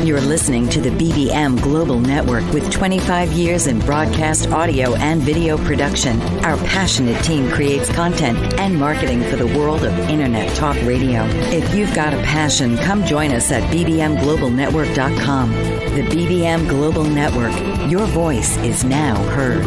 You're listening to the BBM Global Network with 25 years in broadcast audio and video production. Our passionate team creates content and marketing for the world of Internet Talk Radio. If you've got a passion, come join us at bbmglobalnetwork.com. The BBM Global Network. Your voice is now heard.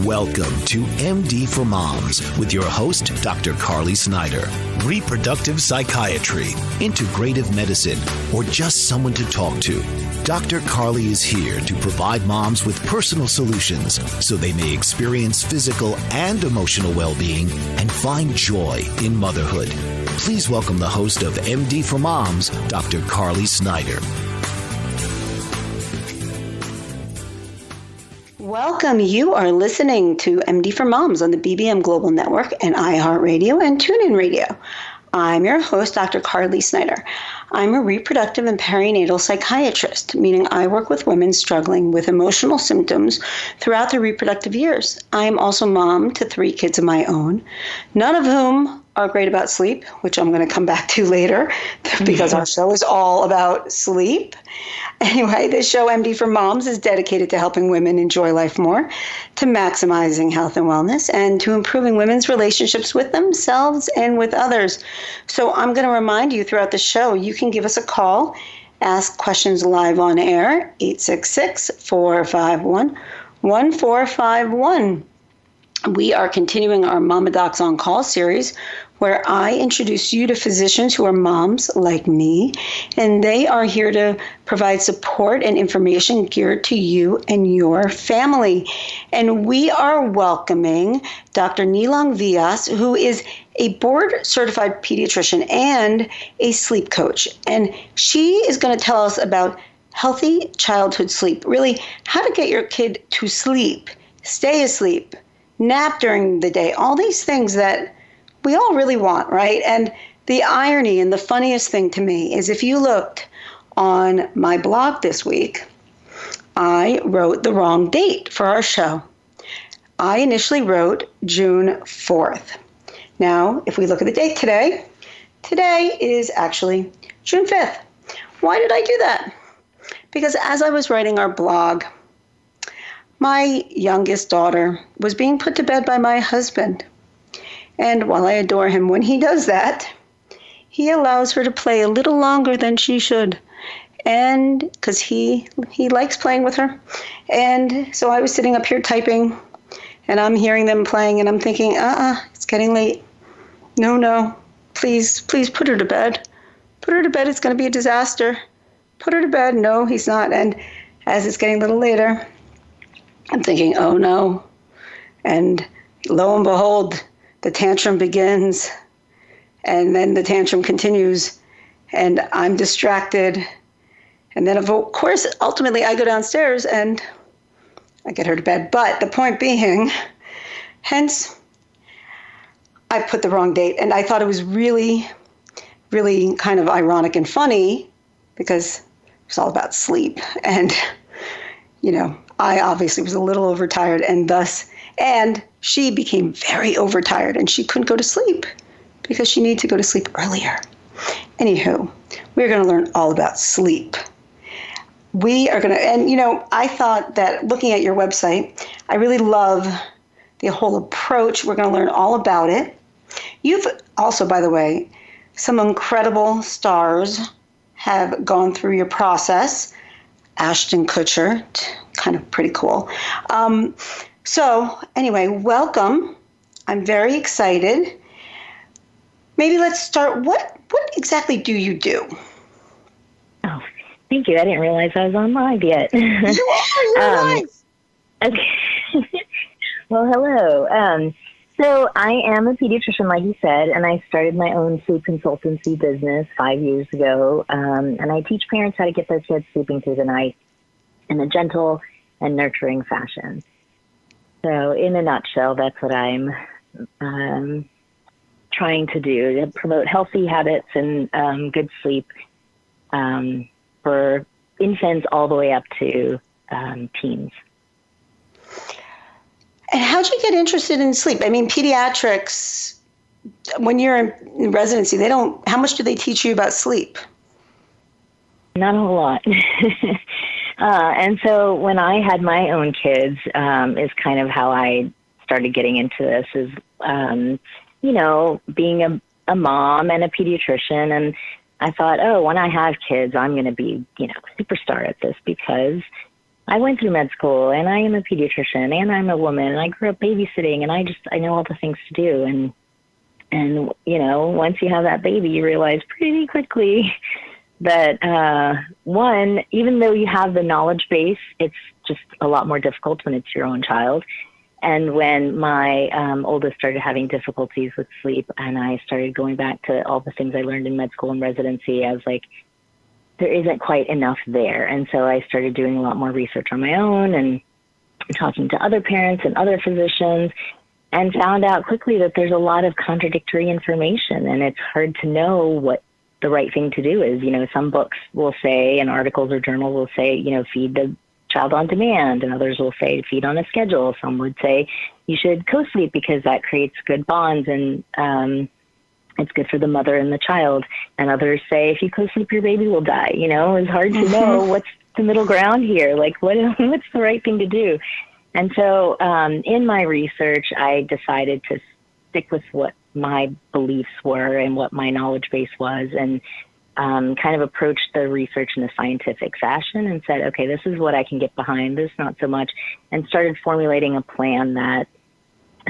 Welcome to MD for Moms with your host, Dr. Carly Snyder. Reproductive psychiatry, integrative medicine, or just someone to talk to. Dr. Carly is here to provide moms with personal solutions so they may experience physical and emotional well-being and find joy in motherhood. Please welcome the host of MD for Moms, Dr. Carly Snyder. Welcome. You are listening to MD for Moms on the BBM Global Network and iHeartRadio and TuneIn Radio. I'm your host, Dr. Carly Snyder. I'm a reproductive and perinatal psychiatrist, meaning I work with women struggling with emotional symptoms throughout their reproductive years. I am also mom to 3 kids of my own, none of whom are great about sleep, which I'm going to come back to later because our show is all about sleep. Anyway, this show, MD for Moms, is dedicated to helping women enjoy life more, to maximizing health and wellness, and to improving women's relationships with themselves and with others. So I'm going to remind you throughout the show, you can give us a call, ask questions live on air, 866-451-1451. We are continuing our Mama Docs on Call series, where I introduce you to physicians who are moms like me, and they are here to provide support and information geared to you and your family. And we are welcoming Dr. Nilong Vyas, who is a board-certified pediatrician and a sleep coach. And she is going to tell us about healthy childhood sleep, really how to get your kid to sleep, stay asleep, nap during the day, all these things that we all really want, right? And the irony and the funniest thing to me is if you looked on my blog this week, I wrote the wrong date for our show. I initially wrote June 4th. Now, if we look at the date today is actually June 5th. Why did I do that? Because as I was writing our blog, my youngest daughter was being put to bed by my husband. And while I adore him when he does that, he allows her to play a little longer than she should. And because he likes playing with her. And so I was sitting up here typing, and I'm hearing them playing, and I'm thinking, it's getting late. No, please put her to bed. Put her to bed, it's going to be a disaster. Put her to bed. No, he's not. And as it's getting a little later, I'm thinking, oh no. And lo and behold, the tantrum begins, and then the tantrum continues, and I'm distracted. And then, of course, ultimately I go downstairs and I get her to bed. But the point being, hence, I put the wrong date. And I thought it was really, really kind of ironic and funny because it's all about sleep. And, I obviously was a little overtired, and she became very overtired, and she couldn't go to sleep because she needed to go to sleep earlier. Anywho, we're going to learn all about sleep. We are going to, and I thought that looking at your website, I really love the whole approach. We're going to learn all about it. You've also, by the way, some incredible stars have gone through your process. Ashton Kutcher, kind of pretty cool. So anyway, welcome. I'm very excited. Maybe let's start. What exactly do you do? Oh, thank you. I didn't realize I was on live yet. You're live. Okay. Well, hello. So I am a pediatrician, like you said, and I started my own sleep consultancy business 5 years ago. And I teach parents how to get their kids sleeping through the night in a gentle and nurturing fashion. So in a nutshell, that's what I'm trying to do, to promote healthy habits and good sleep for infants all the way up to teens. And how'd you get interested in sleep? I mean, pediatrics, when you're in residency, how much do they teach you about sleep? Not a whole lot. And so when I had my own kids, is kind of how I started getting into this, is, being a mom and a pediatrician. And I thought, when I have kids, I'm going to be, superstar at this, because I went through med school and I am a pediatrician and I'm a woman and I grew up babysitting and I know all the things to do. And once you have that baby, you realize pretty quickly that, one, even though you have the knowledge base, it's just a lot more difficult when it's your own child. And when my oldest started having difficulties with sleep and I started going back to all the things I learned in med school and residency, I was like, there isn't quite enough there. And so I started doing a lot more research on my own and talking to other parents and other physicians, and found out quickly that there's a lot of contradictory information, and it's hard to know what the right thing to do is. Some books will say, and articles or journals will say, feed the child on demand, and others will say feed on a schedule. Some would say you should co-sleep because that creates good bonds and it's good for the mother and the child. And others say if you co-sleep, your baby will die. It's hard to know what's the middle ground here. Like, what's the right thing to do? And so in my research, I decided to stick with what my beliefs were and what my knowledge base was, and kind of approached the research in a scientific fashion and said, okay, this is what I can get behind, this not so much, and started formulating a plan that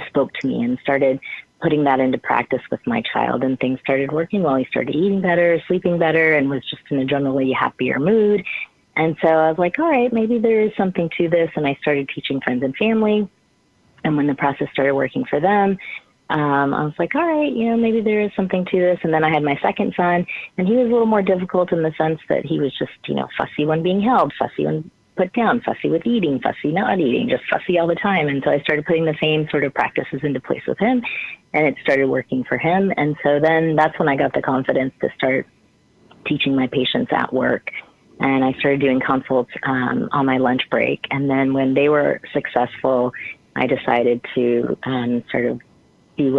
spoke to me and started putting that into practice with my child, and things started working well. He started eating better, sleeping better, and was just in a generally happier mood. And so I was like, all right, maybe there is something to this. And I started teaching friends and family. And when the process started working for them, I was like, all right, maybe there is something to this. And then I had my second son, and he was a little more difficult in the sense that he was just, fussy when being held, fussy when put down, fussy with eating, fussy not eating, just fussy all the time. And so I started putting the same sort of practices into place with him, and it started working for him. And so then that's when I got the confidence to start teaching my patients at work. And I started doing consults on my lunch break. And then when they were successful, I decided to sort of see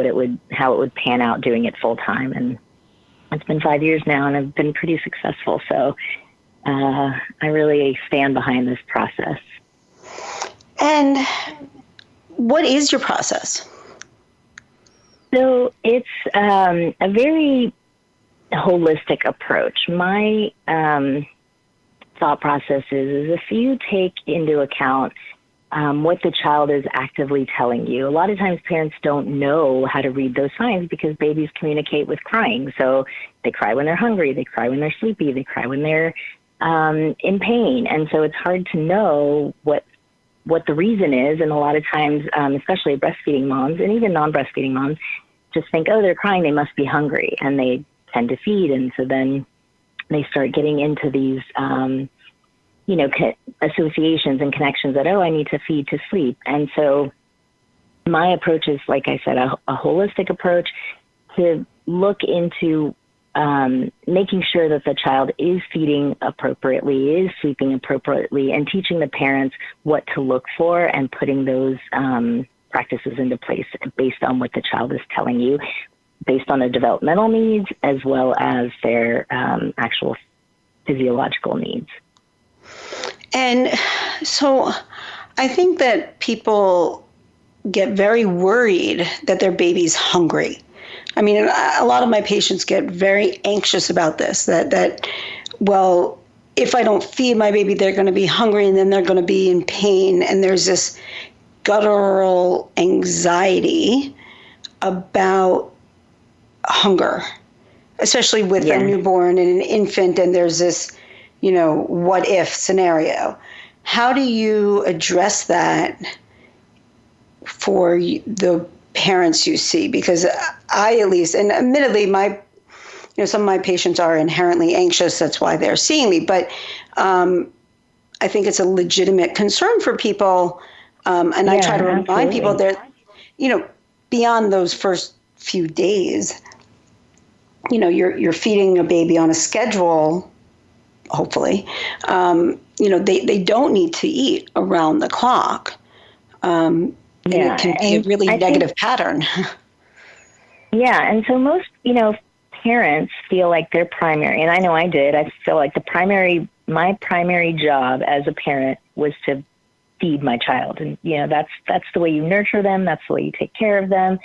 how it would pan out doing it full time. And it's been 5 years now, and I've been pretty successful. So I really stand behind this process. And what is your process? So it's a very holistic approach. My thought process is if you take into account what the child is actively telling you. A lot of times parents don't know how to read those signs because babies communicate with crying. So they cry when they're hungry, they cry when they're sleepy, they cry when they're in pain. And so it's hard to know what the reason is. And a lot of times, especially breastfeeding moms and even non-breastfeeding moms, just think, they're crying, they must be hungry. And they tend to feed. And so then they start getting into these, associations and connections that, I need to feed to sleep. And so my approach is, like I said, a holistic approach to look into making sure that the child is feeding appropriately, is sleeping appropriately, and teaching the parents what to look for and putting those practices into place based on what the child is telling you, based on their developmental needs as well as their actual physiological needs. And so I think that people get very worried that their baby's hungry. I mean, a lot of my patients get very anxious about this, that if I don't feed my baby, they're going to be hungry and then they're going to be in pain. And there's this guttural anxiety about hunger, especially with a newborn and an infant. And there's this, what if scenario. How do you address that for the parents you see? Because I, at least, and admittedly, some of my patients are inherently anxious. That's why they're seeing me. But I think it's a legitimate concern for people. And I try to remind people that, beyond those first few days, you're feeding a baby on a schedule, hopefully. They don't need to eat around the clock. And it can be a really negative pattern. Yeah. And so most, parents feel like their primary, and I know I did, I feel like my primary job as a parent was to feed my child. And, that's the way you nurture them. That's the way you take care of them.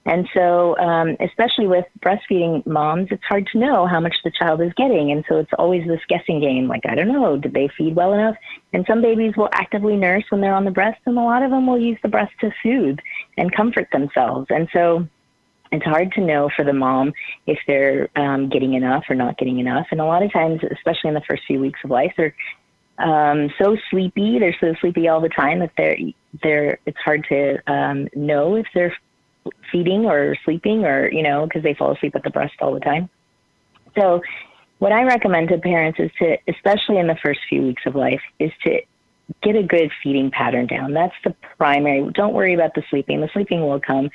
And so, especially with breastfeeding moms, it's hard to know how much the child is getting. And so it's always this guessing game. Like, I don't know, did they feed well enough? And some babies will actively nurse when they're on the breast, and a lot of them will use the breast to soothe and comfort themselves. And so it's hard to know for the mom if they're getting enough or not getting enough. And a lot of times, especially in the first few weeks of life, they're so sleepy. They're so sleepy all the time that it's hard to know if they're feeding or sleeping, or, because they fall asleep at the breast all the time. So what I recommend to parents is to, especially in the first few weeks of life, is to get a good feeding pattern down. That's the primary. Don't worry about the sleeping. The sleeping will come.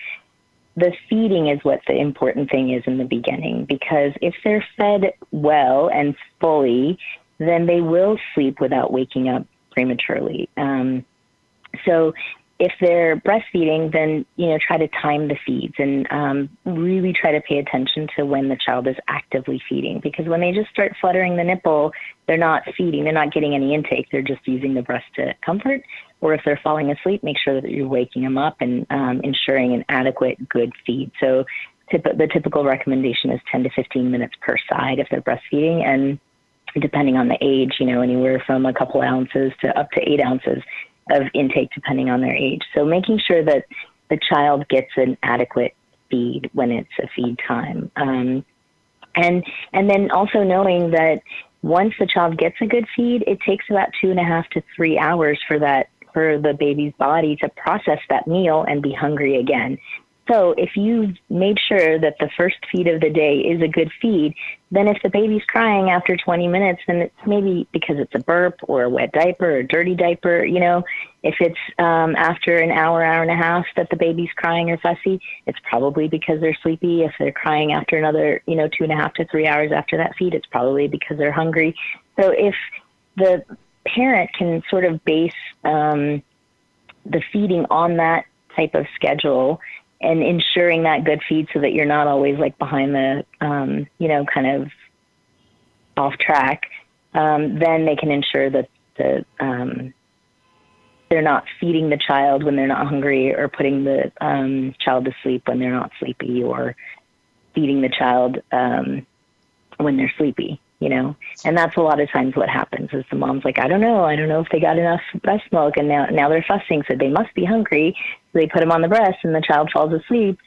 The feeding is what the important thing is in the beginning, because if they're fed well and fully, then they will sleep without waking up prematurely. So if they're breastfeeding, then, try to time the feeds and really try to pay attention to when the child is actively feeding. Because when they just start fluttering the nipple, they're not feeding. They're not getting any intake. They're just using the breast to comfort. Or if they're falling asleep, make sure that you're waking them up and ensuring an adequate, good feed. So the typical recommendation is 10 to 15 minutes per side if they're breastfeeding. And depending on the age, anywhere from a couple ounces to up to 8 ounces of intake, depending on their age. So making sure that the child gets an adequate feed when it's a feed time. And then also knowing that once the child gets a good feed, it takes about 2.5 to 3 hours for the baby's body to process that meal and be hungry again. So if you made sure that the first feed of the day is a good feed, then if the baby's crying after 20 minutes, then it's maybe because it's a burp or a wet diaper or a dirty diaper. If it's after an hour and a half that the baby's crying or fussy, it's probably because they're sleepy. If they're crying after another, 2.5 to 3 hours after that feed, it's probably because they're hungry. So if the parent can sort of base the feeding on that type of schedule and ensuring that good feed so that you're not always like behind the, kind of off track, then they can ensure that they're not feeding the child when they're not hungry, or putting the child to sleep when they're not sleepy, or feeding the child when they're sleepy. And that's a lot of times what happens is the mom's like, I don't know if they got enough breast milk, and now they're fussing, so they must be hungry. So they put them on the breast, and the child falls asleep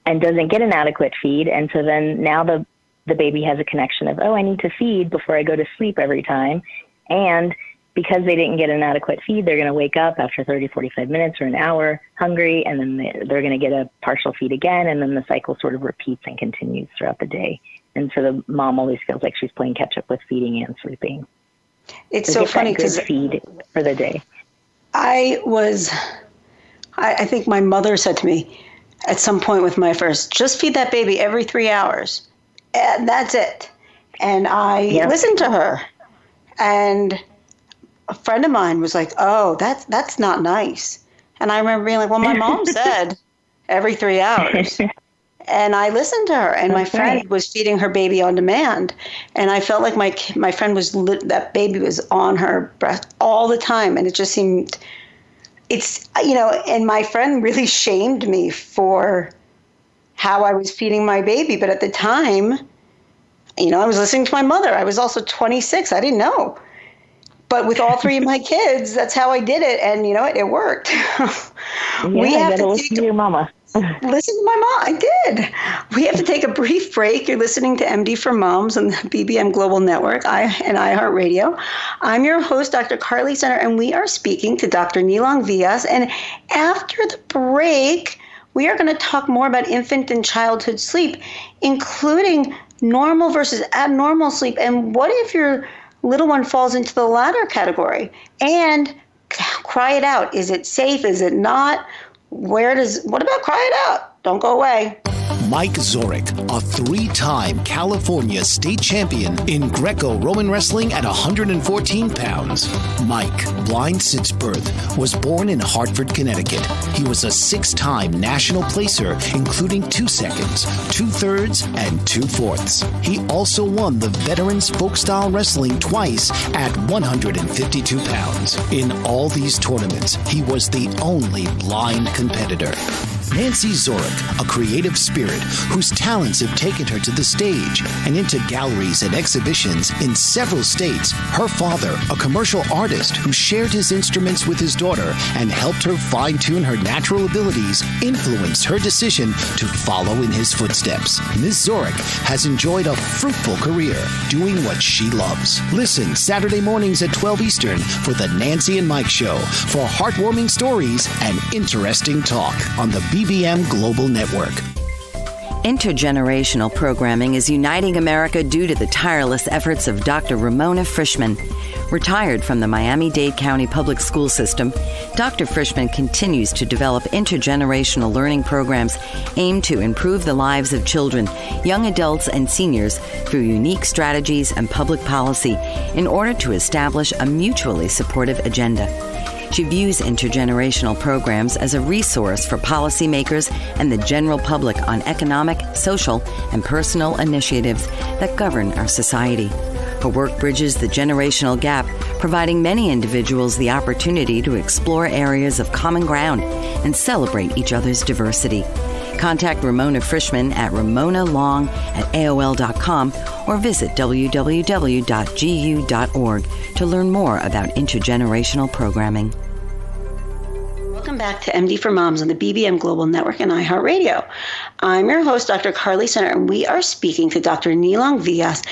and doesn't get an adequate feed. And so then now the baby has a connection of, I need to feed before I go to sleep every time. And because they didn't get an adequate feed, they're going to wake up after 30, 45 minutes or an hour hungry, and then they're going to get a partial feed again. And then the cycle sort of repeats and continues throughout the day. And so the mom always feels like she's playing catch up with feeding and sleeping. It's so funny because feed for the day. I think my mother said to me at some point with my first, just feed that baby every 3 hours. And that's it. And I listened to her. And a friend of mine was like, oh, that's not nice. And I remember being like, well, my mom said every 3 hours. And I listened to her, and my friend was feeding her baby on demand. And I felt like my friend that baby was on her breast all the time. And it just seemed, and my friend really shamed me for how I was feeding my baby. But at the time, I was listening to my mother. I was also 26. I didn't know. But with all three of my kids, that's how I did it. And it worked. We have to listen to your mama. Listen to my mom. I did. We have to take a brief break. You're listening to MD for Moms on the BBM Global Network and iHeartRadio. I'm your host, Dr. Carly Snyder, and we are speaking to Dr. Nilong Vyas. And after the break, we are going to talk more about infant and childhood sleep, including normal versus abnormal sleep. And what if your little one falls into the latter category? And cry it out. Is it safe? Is it not? What about cry it out? Don't go away. Mike Zorek, a 3-time California state champion in Greco-Roman wrestling at 114 pounds. Mike, blind since birth, was born in Hartford, Connecticut. He was a 6-time national placer, including 2 seconds, 2 thirds, and 2 fourths. He also won the Veterans Folk-Style Wrestling twice at 152 pounds. In all these tournaments, he was the only blind competitor. Nancy Zorek, a creative spirit whose talents have taken her to the stage and into galleries and exhibitions in several states. Her father, a commercial artist who shared his instruments with his daughter and helped her fine-tune her natural abilities, influenced her decision to follow in his footsteps. Ms. Zorek has enjoyed a fruitful career doing what she loves. Listen Saturday mornings at 12 Eastern for the Nancy and Mike Show for heartwarming stories and interesting talk on the BBM Global Network. Intergenerational programming is uniting America due to the tireless efforts of Dr. Ramona Frischman. Retired from the Miami-Dade County Public School System, Dr. Frischman continues to develop intergenerational learning programs aimed to improve the lives of children, young adults, and seniors through unique strategies and public policy in order to establish a mutually supportive agenda. She views intergenerational programs as a resource for policymakers and the general public on economic, social, and personal initiatives that govern our society. Her work bridges the generational gap, providing many individuals the opportunity to explore areas of common ground and celebrate each other's diversity. Contact Ramona Frischman at ramonalong@aol.com or visit www.gu.org to learn more about intergenerational programming. Welcome back to MD for Moms on the BBM Global Network and iHeartRadio. I'm your host, Dr. Carly Snyder, and we are speaking to Dr. Nilong Vyas,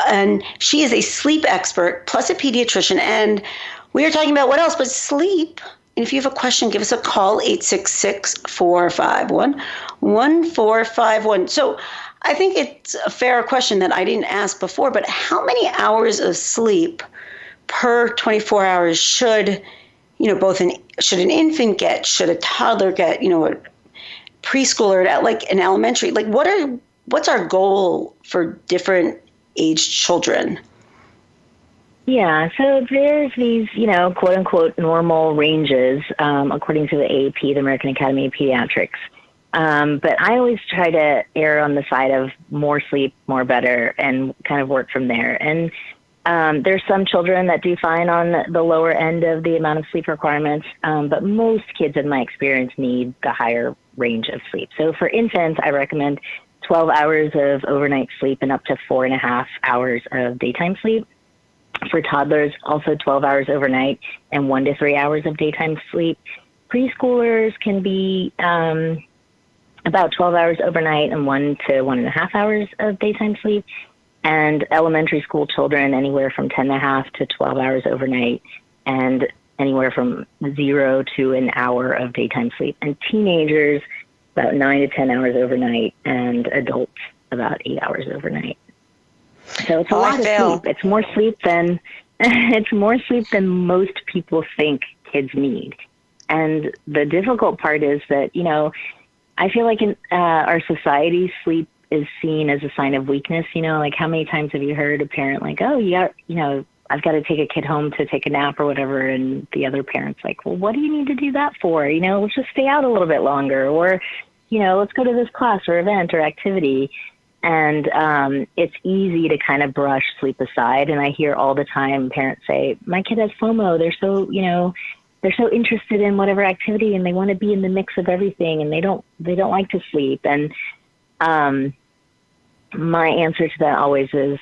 and she is a sleep expert plus a pediatrician, and we are talking about what else but sleep. And if you have a question, give us a call, 866-451-1451. So I think it's a fair question that I didn't ask before, but how many hours of sleep per 24 hours should an infant get, should a toddler get, a preschooler, like an elementary, like what's our goal for different aged children? Yeah, so there's these, quote unquote normal ranges, according to the AAP, the American Academy of Pediatrics. But I always try to err on the side of more sleep, more better, and kind of work from there. And there's some children that do fine on the lower end of the amount of sleep requirements, but most kids in my experience need the higher range of sleep. So for infants, I recommend 12 hours of overnight sleep and up to 4.5 hours of daytime sleep. For toddlers, also 12 hours overnight and 1 to 3 hours of daytime sleep. Preschoolers can be about 12 hours overnight and 1 to 1.5 hours of daytime sleep. And elementary school children, anywhere from 10.5 to 12 hours overnight, and anywhere from 0 to an hour of daytime sleep. And teenagers, about 9 to 10 hours overnight, and adults, about 8 hours overnight. So it's a lot of sleep. It's more sleep than most people think kids need. And the difficult part is that, I feel like in our society, sleep is seen as a sign of weakness. Like how many times have you heard a parent like, oh, yeah, I've got to take a kid home to take a nap or whatever. And the other parent's like, well, what do you need to do that for? Let's just stay out a little bit longer, or, let's go to this class or event or activity. And it's easy to kind of brush sleep aside. And I hear all the time parents say, my kid has FOMO. They're so interested in whatever activity and they want to be in the mix of everything, and they don't like to sleep. And my answer to that always is,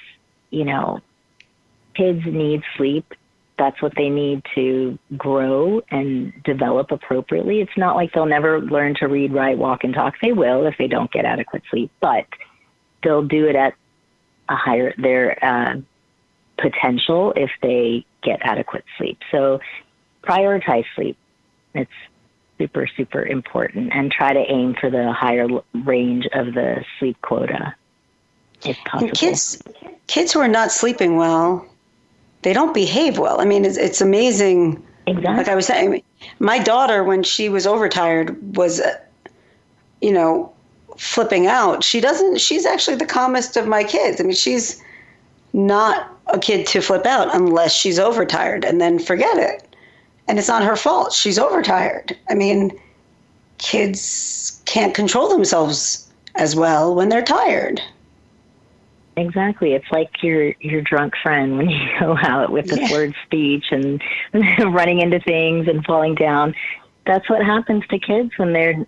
kids need sleep. That's what they need to grow and develop appropriately. It's not like they'll never learn to read, write, walk, and talk. They will if they don't get adequate sleep, but they'll do it at their potential if they get adequate sleep. So prioritize sleep. It's super, super important, and try to aim for the higher range of the sleep quota if possible. And kids who are not sleeping well, they don't behave well. I mean, it's amazing. Exactly. Like I was saying, my daughter, when she was overtired, was, flipping out. She's actually the calmest of my kids. I mean, she's not a kid to flip out unless she's overtired, and then forget it. And it's not her fault. She's overtired. I mean, kids can't control themselves as well when they're tired. Exactly. It's like your drunk friend when you go out with the slurred speech and running into things and falling down. That's what happens to kids when they're,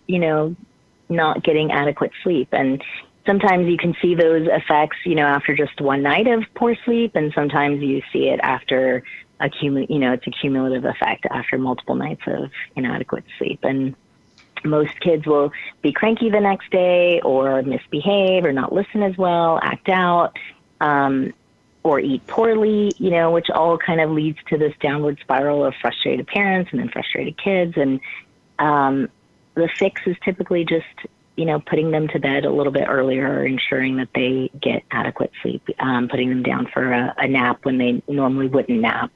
not getting adequate sleep. And sometimes you can see those effects, after just one night of poor sleep, and sometimes you see it after it's a cumulative effect after multiple nights of inadequate sleep. And most kids will be cranky the next day, or misbehave, or not listen as well, act out, or eat poorly, which all kind of leads to this downward spiral of frustrated parents and then frustrated kids. And the fix is typically just, putting them to bed a little bit earlier, or ensuring that they get adequate sleep, putting them down for a nap when they normally wouldn't nap,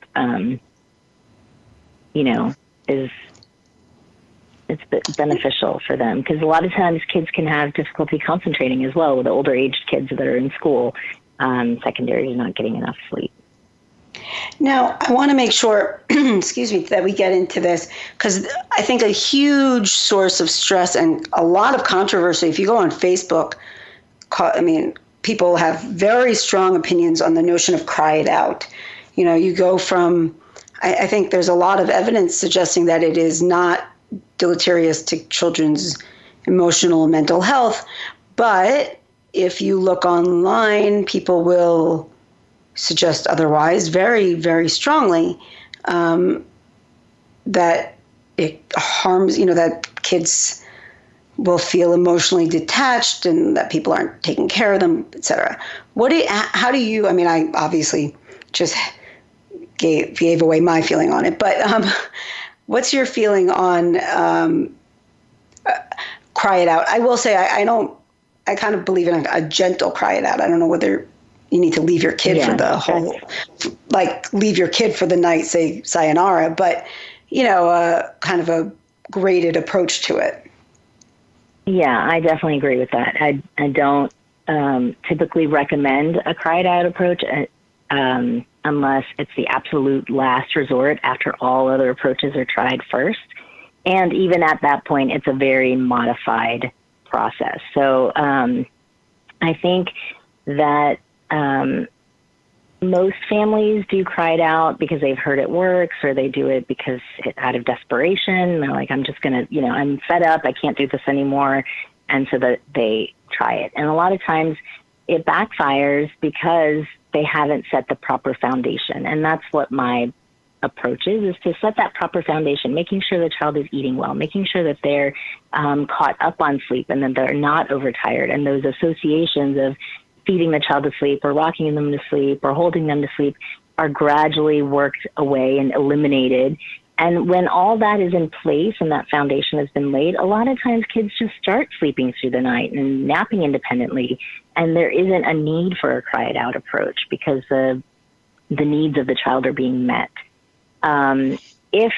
it's beneficial for them, because a lot of times kids can have difficulty concentrating as well with older aged kids that are in school, secondary to not getting enough sleep. Now, I want to make sure, excuse me, that we get into this, because I think a huge source of stress and a lot of controversy, if you go on Facebook, people have very strong opinions on the notion of cry it out. You go from, I think there's a lot of evidence suggesting that it is not deleterious to children's emotional and mental health. But if you look online, people will suggest otherwise very, very strongly, that it harms, that kids will feel emotionally detached and that people aren't taking care of them, et cetera. How do you, I obviously just gave away my feeling on it, but what's your feeling on cry it out? I will say I kind of believe in a gentle cry it out. I don't know whether you need to leave your kid for the whole, leave your kid for the night, say sayonara, but, kind of a graded approach to it. Yeah, I definitely agree with that. I don't typically recommend a cry it out approach unless it's the absolute last resort after all other approaches are tried first. And even at that point, it's a very modified process. So I think that most families do cry it out because they've heard it works, or they do it because out of desperation. They're like, I'm just going to, I'm fed up. I can't do this anymore. And so that they try it. And a lot of times it backfires because they haven't set the proper foundation. And that's what my approach is to set that proper foundation, making sure the child is eating well, making sure that they're caught up on sleep and that they're not overtired. And those associations of feeding the child to sleep or rocking them to sleep or holding them to sleep are gradually worked away and eliminated. And when all that is in place and that foundation has been laid, a lot of times kids just start sleeping through the night and napping independently. And there isn't a need for a cry it out approach because the needs of the child are being met. If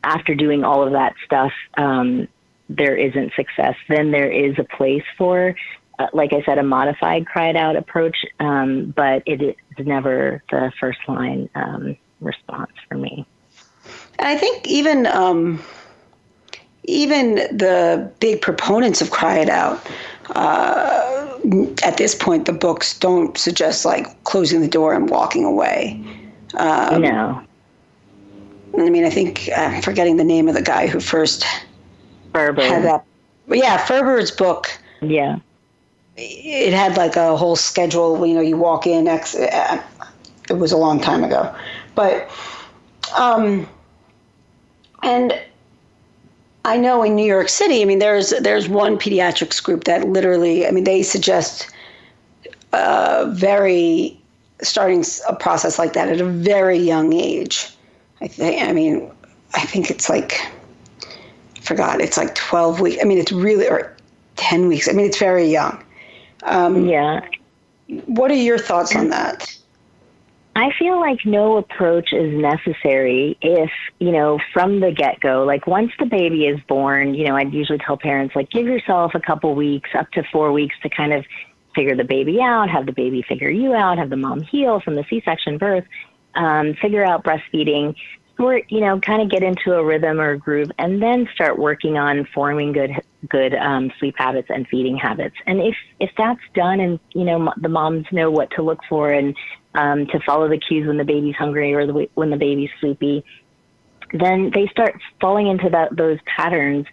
after doing all of that stuff, there isn't success, then there is a place for, like I said, a modified cry it out approach. But it is never the first line response for me. And I think even the big proponents of cry it out, at this point, the books don't suggest closing the door and walking away. No. I think I'm forgetting the name of the guy who first Ferber. had that. Yeah, Ferber's book. Yeah. It had a whole schedule. You walk in. It was a long time ago, but and I know in New York City, there's one pediatrics group that literally, they suggest starting a process like that at a very young age. I think it's forgot, it's like 12 weeks. I mean, it's really, or 10 weeks. I mean, it's very young. Yeah. What are your thoughts on that? I feel like no approach is necessary if, from the get-go, like once the baby is born, I'd usually tell parents, like, give yourself a couple weeks, up to 4 weeks to kind of figure the baby out, have the baby figure you out, have the mom heal from the C-section birth, figure out breastfeeding, sort, kind of get into a rhythm or a groove, and then start working on forming good sleep habits and feeding habits. And if that's done and, the moms know what to look for and to follow the cues when the baby's hungry or when the baby's sleepy, then they start falling into those patterns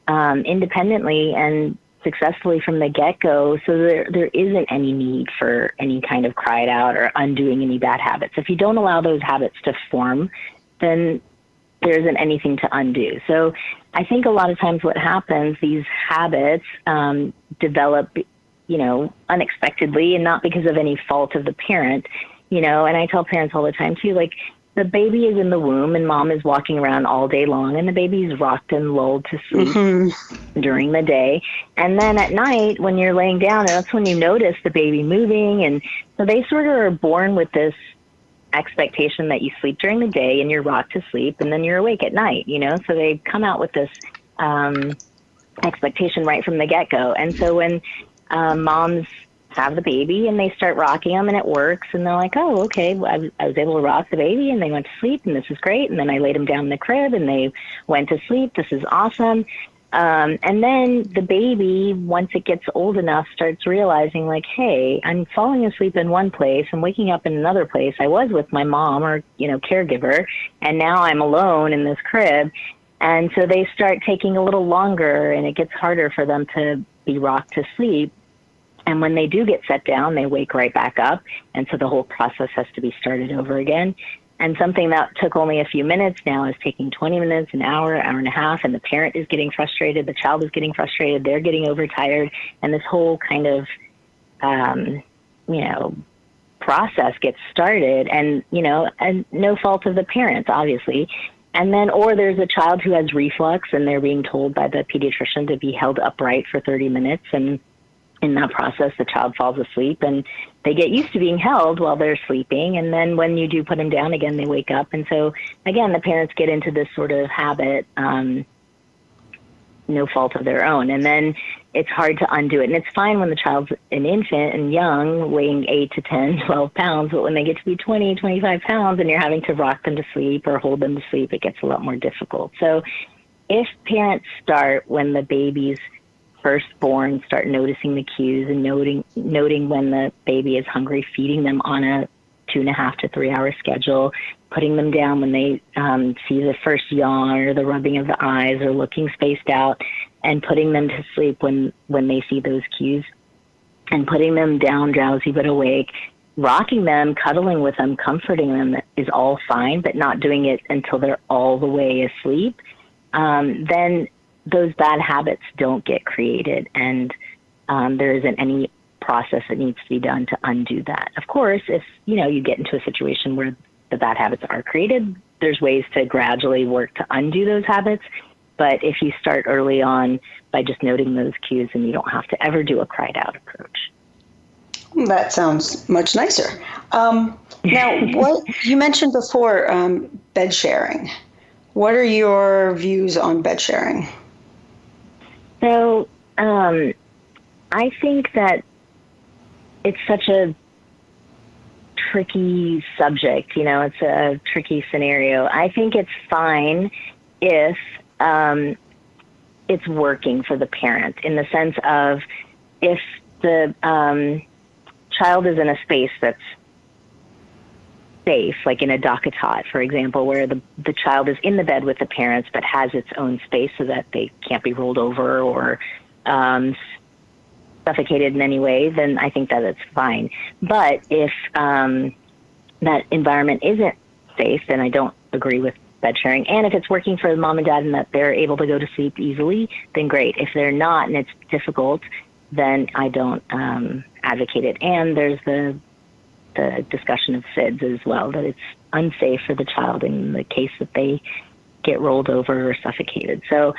independently and successfully from the get-go, so there isn't any need for any kind of cry it out or undoing any bad habits. If you don't allow those habits to form, then there isn't anything to undo. So I think a lot of times what happens, these habits develop, unexpectedly and not because of any fault of the parent, and I tell parents all the time too, like, the baby is in the womb and mom is walking around all day long and the baby's rocked and lulled to sleep during the day. And then at night when you're laying down, that's when you notice the baby moving. And so they sort of are born with this expectation that you sleep during the day and you're rocked to sleep and then you're awake at night, so they come out with this expectation right from the get-go. And so when moms have the baby and they start rocking them and it works and they're like, oh, okay, well, I was able to rock the baby and they went to sleep and this is great. And then I laid them down in the crib and they went to sleep. This is awesome. And then the baby, once it gets old enough, starts realizing, like, hey, I'm falling asleep in one place and waking up in another place. I was with my mom or, caregiver, and now I'm alone in this crib. And so they start taking a little longer and it gets harder for them to be rocked to sleep. And when they do get set down, they wake right back up. And so the whole process has to be started over again. And something that took only a few minutes now is taking 20 minutes, an hour and a half, and the parent is getting frustrated, the child is getting frustrated, they're getting overtired, and this whole kind of, process gets started, and no fault of the parents, obviously. And then, or there's a child who has reflux, and they're being told by the pediatrician to be held upright for 30 minutes, and in that process, the child falls asleep and they get used to being held while they're sleeping. And then when you do put them down again, they wake up. And so, again, the parents get into this sort of habit, no fault of their own. And then it's hard to undo it. And it's fine when the child's an infant and young, weighing 8 to 10, 12 pounds. But when they get to be 20, 25 pounds and you're having to rock them to sleep or hold them to sleep, it gets a lot more difficult. So if parents start when the baby's firstborn, start noticing the cues and noting when the baby is hungry, feeding them on a 2.5 to 3 hour schedule, putting them down when they see the first yawn or the rubbing of the eyes or looking spaced out, and putting them to sleep when they see those cues, and putting them down drowsy but awake, rocking them, cuddling with them, comforting them is all fine, but not doing it until they're all the way asleep. Then those bad habits don't get created, and there isn't any process that needs to be done to undo that. Of course, if you get into a situation where the bad habits are created, there's ways to gradually work to undo those habits. But if you start early on by just noting those cues, and you don't have to ever do a cried out approach. That sounds much nicer. Now, what you mentioned before, bed sharing. What are your views on bed sharing? So I think that it's such a tricky subject. It's a tricky scenario. I think it's fine if it's working for the parent, in the sense of if the child is in a space that's safe, like in a DockATot, for example, where the child is in the bed with the parents but has its own space so that they can't be rolled over or suffocated in any way, then I think that it's fine. But if that environment isn't safe, then I don't agree with bed sharing. And if it's working for the mom and dad and that they're able to go to sleep easily, then great. If they're not and it's difficult, then I don't advocate it. And there's the discussion of SIDS as well, that it's unsafe for the child in the case that they get rolled over or suffocated. So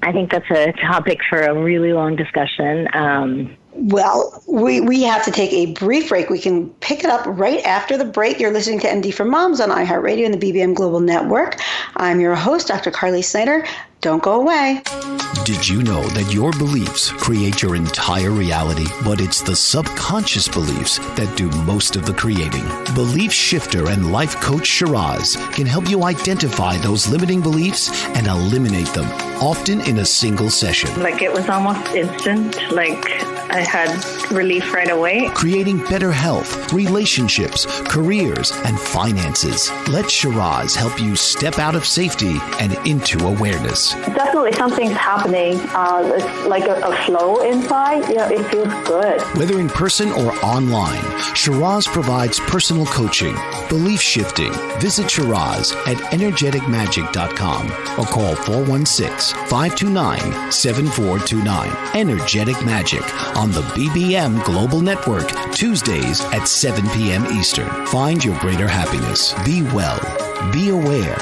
I think that's a topic for a really long discussion. Well, we have to take a brief break. We can pick it up right after the break. You're listening to MD for Moms on iHeartRadio and the BBM Global Network. I'm your host, Dr. Carly Snyder. Don't go away. Did you know that your beliefs create your entire reality, but it's the subconscious beliefs that do most of the creating? Belief shifter and life coach Shiraz can help you identify those limiting beliefs and eliminate them, often in a single session. Like it was almost instant, like I had relief right away. Creating better health, relationships, careers, and finances. Let Shiraz help you step out of safety and into awareness. Definitely something's happening. It's like a flow inside. It feels good. Whether in person or online, Shiraz provides personal coaching, belief shifting. Visit Shiraz at energeticmagic.com or call 416-529-7429. Energetic Magic on the BBM Global Network, Tuesdays at 7 p.m. Eastern. Find your greater happiness. Be well. Be aware.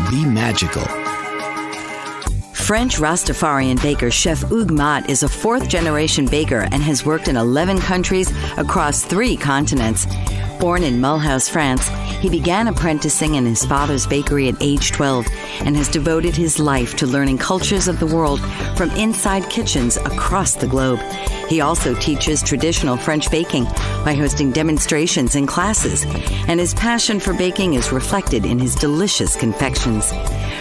Be magical. French Rastafarian baker Chef Hugues Mott is a fourth-generation baker and has worked in 11 countries across 3 continents. Born in Mulhouse, France, he began apprenticing in his father's bakery at age 12 and has devoted his life to learning cultures of the world from inside kitchens across the globe. He also teaches traditional French baking by hosting demonstrations and classes, and his passion for baking is reflected in his delicious confections.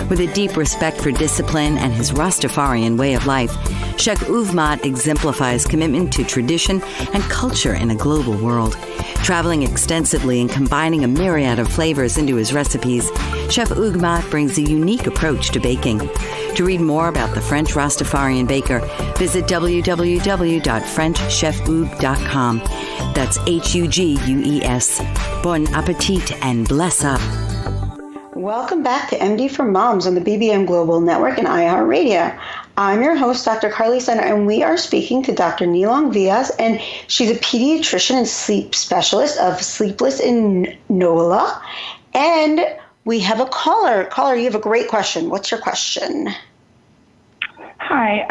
With a deep respect for discipline and his Rastafarian way of life, Chef Hugues Mott exemplifies commitment to tradition and culture in a global world. Traveling extensively and combining a myriad of flavors into his recipes, Chef Hugues Mott brings a unique approach to baking. To read more about the French Rastafarian baker, visit www.frenchchefhugues.com. That's Hugues. Bon appetit and bless up. Welcome back to MD for Moms on the BBM Global Network and iHeartRadio. I'm your host, Dr. Carly Snyder, and we are speaking to Dr. Nilong Vyas, and she's a pediatrician and sleep specialist of Sleepless in NOLA. And we have a caller. Caller, you have a great question. What's your question? Hi.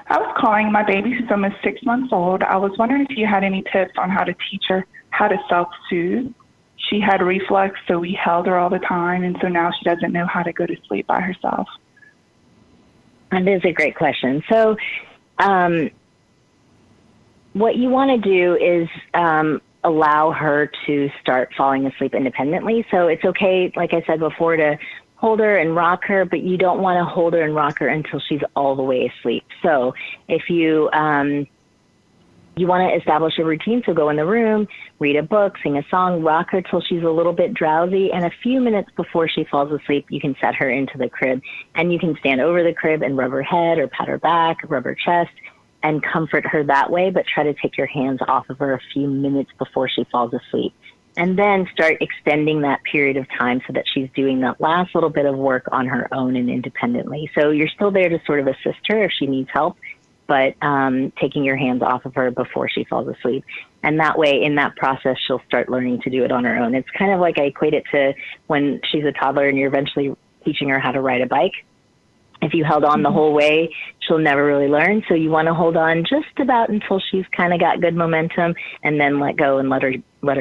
I was calling my baby who's almost 6 months old. I was wondering if you had any tips on how to teach her how to self-soothe. She had reflux, so we held her all the time, and so now she doesn't know how to go to sleep by herself. That is a great question. So what you want to do is allow her to start falling asleep independently. So it's okay, like I said before, to hold her and rock her, but you don't want to hold her and rock her until she's all the way asleep. So if you want to establish a routine, so go in the room, read a book, sing a song, rock her till she's a little bit drowsy, and a few minutes before she falls asleep, you can set her into the crib, and you can stand over the crib and rub her head or pat her back, rub her chest, and comfort her that way, but try to take your hands off of her a few minutes before she falls asleep. And then start extending that period of time so that she's doing that last little bit of work on her own and independently. So you're still there to sort of assist her if she needs help, but taking your hands off of her before she falls asleep. And that way, in that process, she'll start learning to do it on her own. It's kind of like I equate it to when she's a toddler and you're eventually teaching her how to ride a bike. If you held on the whole way, she'll never really learn. So you want to hold on just about until she's kind of got good momentum, and then let go and let her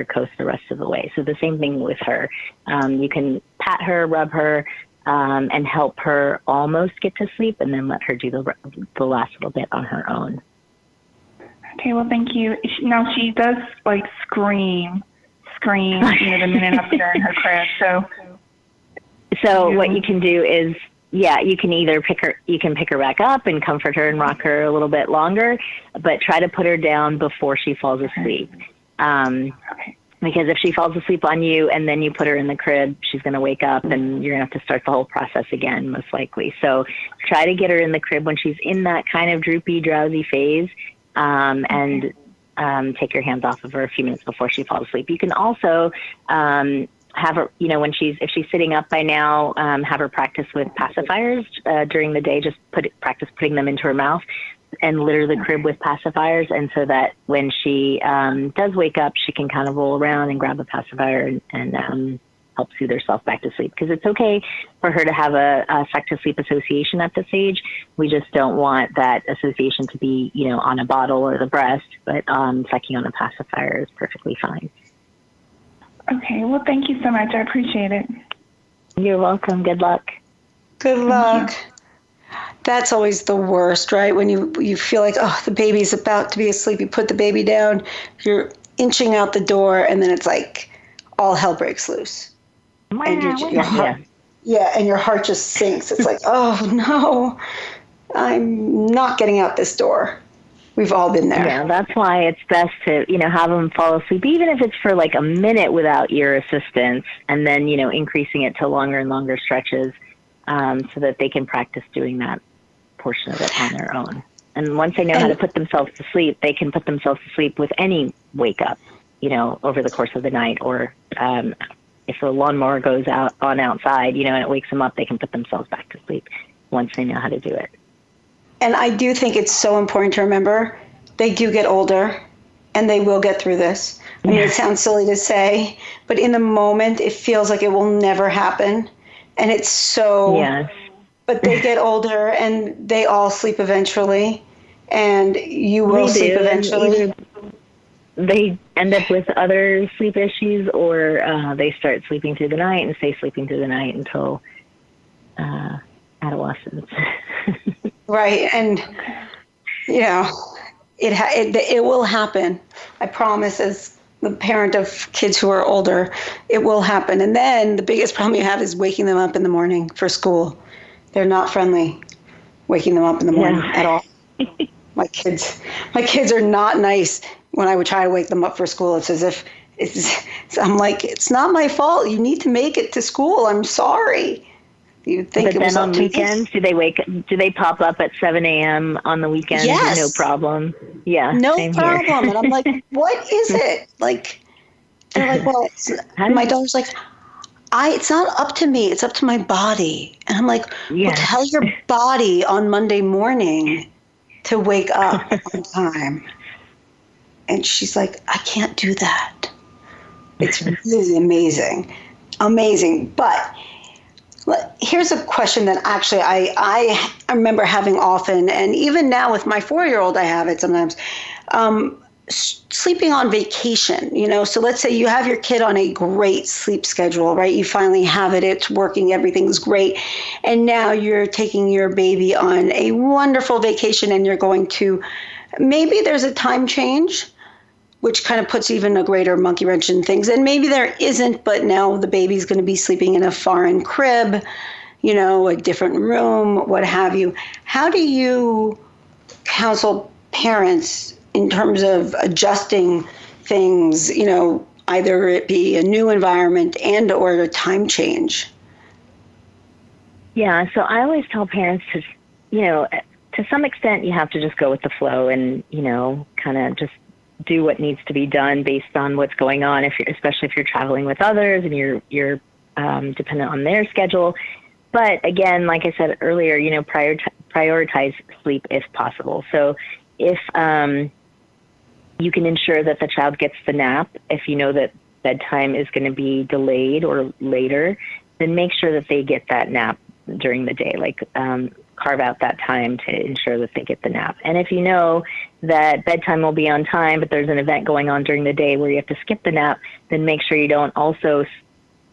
coast the rest of the way. So the same thing with her. You can pat her, rub her, and help her almost get to sleep, and then let her do the last little bit on her own. Okay, well, thank you. Now, she does, like, scream, the minute I put her in her crib. So what you can do is, you can either pick her back up and comfort her and rock her a little bit longer, but try to put her down before she falls asleep. Because if she falls asleep on you and then you put her in the crib, she's going to wake up and you're going to have to start the whole process again, most likely. So try to get her in the crib when she's in that kind of droopy, drowsy phase, and take your hands off of her a few minutes before she falls asleep. You can also have her, if she's sitting up by now, have her practice with pacifiers during the day. Just practice putting them into her mouth and litter the crib with pacifiers, and so that when she does wake up, she can kind of roll around and grab a pacifier and help soothe herself back to sleep. Because it's okay for her to have a suck to sleep association at this age. We just don't want that association to be, on a bottle or the breast, but sucking on a pacifier is perfectly fine. Okay, well, thank you so much. I appreciate it. You're welcome. Good luck. Good luck. That's always the worst, right? When you feel like, oh, the baby's about to be asleep. You put the baby down, you're inching out the door, and then it's like all hell breaks loose. And your heart, and your heart just sinks. It's like, oh, no, I'm not getting out this door. We've all been there. Yeah, that's why it's best to, have them fall asleep, even if it's for like a minute without ear assistance, and then, increasing it to longer and longer stretches so that they can practice doing that portion of it on their own. And once they know how to put themselves to sleep, they can put themselves to sleep with any wake up, over the course of the night. Or if the lawnmower goes on outside, and it wakes them up, they can put themselves back to sleep once they know how to do it. And I do think it's so important to remember they do get older and they will get through this. I mean, it sounds silly to say, but in the moment, it feels like it will never happen. And it's so, but they get older and they all sleep eventually, and you will sleep eventually. They end up with other sleep issues, or they start sleeping through the night and stay sleeping through the night until adolescence. Right. And, it will happen. I promise, as the parent of kids who are older, it will happen. And then the biggest problem you have is waking them up in the morning for school. They're not friendly waking them up in the morning at all. My kids are not nice when I would try to wake them up for school. It's as if I'm like, it's not my fault. You need to make it to school. I'm sorry. You'd think but then on weekends, do they pop up at 7 a.m. on the weekends? Yes. No problem. Yeah. No problem. And I'm like, what is it? Like, they're like, well, my daughter's like, it's not up to me. It's up to my body. And I'm like, well, tell your body on Monday morning to wake up on time. And she's like, I can't do that. It's really amazing. Amazing. But here's a question that actually I remember having often, and even now with my 4-year-old, I have it sometimes. Sleeping on vacation, so let's say you have your kid on a great sleep schedule, right? You finally have it, it's working, everything's great. And now you're taking your baby on a wonderful vacation, and you're going to, maybe there's a time change, which kind of puts even a greater monkey wrench in things. And maybe there isn't, but now the baby's going to be sleeping in a foreign crib, a different room, what have you. How do you counsel parents in terms of adjusting things, either it be a new environment and or a time change? Yeah, so I always tell parents to, to some extent you have to just go with the flow and, kind of just do what needs to be done based on what's going on, especially if you're traveling with others and you're dependent on their schedule. But again, like I said earlier, prioritize sleep if possible. So if you can ensure that the child gets the nap, if you know that bedtime is going to be delayed or later, then make sure that they get that nap during the day. Like carve out that time to ensure that they get the nap. And if you know that bedtime will be on time, but there's an event going on during the day where you have to skip the nap, then make sure you don't also,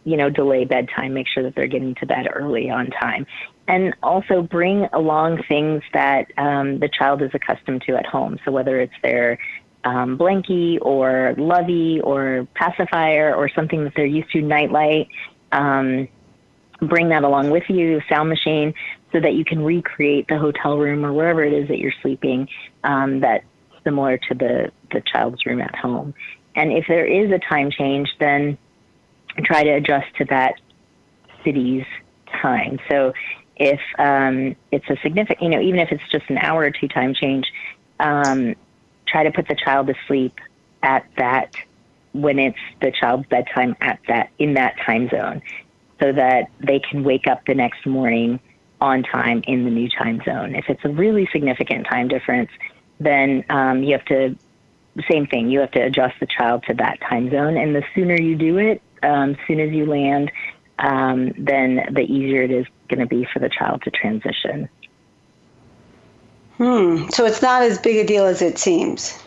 delay bedtime. Make sure that they're getting to bed early on time. And also bring along things that the child is accustomed to at home. So whether it's their blankie or lovey or pacifier or something that they're used to, nightlight, bring that along with you, sound machine, so that you can recreate the hotel room or wherever it is that you're sleeping that's similar to the child's room at home. And if there is a time change, then try to adjust to that city's time. So if it's a significant, even if it's just an hour or two time change, try to put the child to sleep at that when it's the child's bedtime in that time zone, so that they can wake up the next morning on time in the new time zone. If it's a really significant time difference, then you have to, same thing, you have to adjust the child to that time zone. And the sooner you do it, soon as you land, then the easier it is going to be for the child to transition. So it's not as big a deal as it seems,